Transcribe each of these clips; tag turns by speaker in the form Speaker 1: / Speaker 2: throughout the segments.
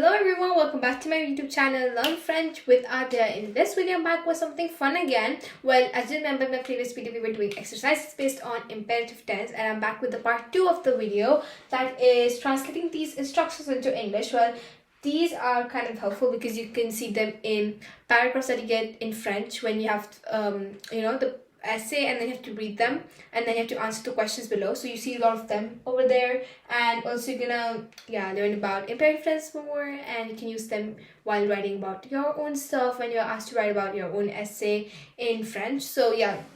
Speaker 1: Hello everyone, welcome back to my YouTube channel Learn French with Adhya. In this video I'm back with something fun again. Well, as you remember in my previous video we were doing exercises based on imperative tense, and I'm back with the part 2 of the video that is translating these instructions into English. Well, these are kind of helpful because you can see them in paragraphs that you get in French when you have the essay, and then you have to read them and then you have to answer the questions below. So you see a lot of them over there, and also you're gonna learn about imperative tense more, and you can use them while writing about your own stuff when you're asked to write about your own essay in French. So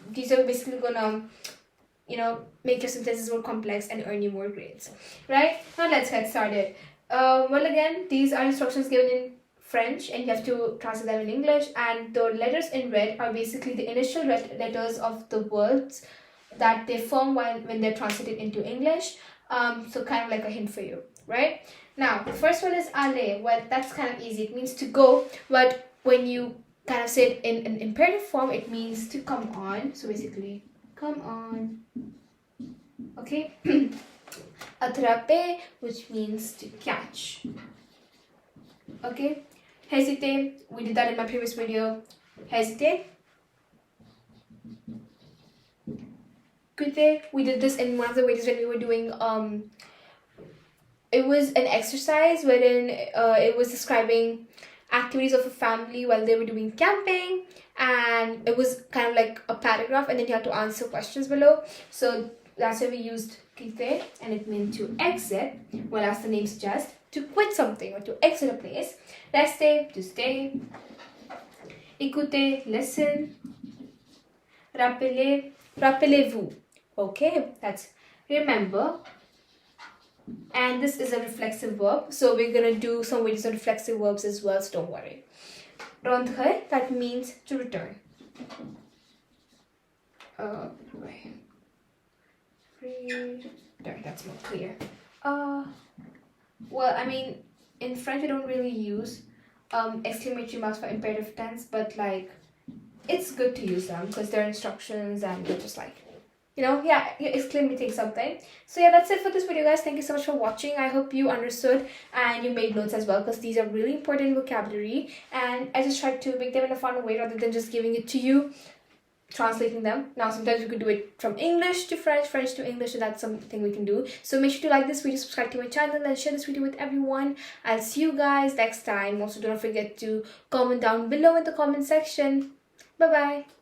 Speaker 1: these are basically gonna make your sentences more complex and earn you more grades. Right, now let's get started. Well, again, these are instructions given in French and you have to translate them in English, and the letters in red are basically the initial letters of the words that they form when they're translated into English. So kind of like a hint for you, right? Now, the first one is aller. Well, that's kind of easy. It means to go, but when you kind of say it in an imperative form, it means to come on. So basically, come on. Okay? Attraper, which means to catch. Okay? Hésiter, we did that in my previous video. Hésiter. Quitter, we did this in one of the videos when we were doing it was an exercise wherein it was describing activities of a family while they were doing camping, and it was kind of like a paragraph and then you had to answer questions below. So that's why we used quitter, and it meant to exit. Well, as the name suggests, to quit something or to exit a place. Rester, to stay. Écouter, listen. Rappeler, rappelez-vous. Okay, that's remember. And this is a reflexive verb, so we're gonna do some videos on reflexive verbs as well, so don't worry. Rentrer, that means to return. That's more clear. Well, I mean, in French we don't really use exclamatory marks for imperative tense, but like it's good to use them because they're instructions and they're just like you're exclamating something. So that's it for this video, guys. Thank you so much for watching. I hope you understood and you made notes as well, because these are really important vocabulary, and I just tried to make them in a fun way rather than just giving it to you, translating them. Now sometimes you could do it from English to French, French to English, so that's something we can do. So make sure to like this video, subscribe to my channel, and share this video with everyone. I'll see you guys next time. Also, don't forget to comment down below in the comment section. Bye bye.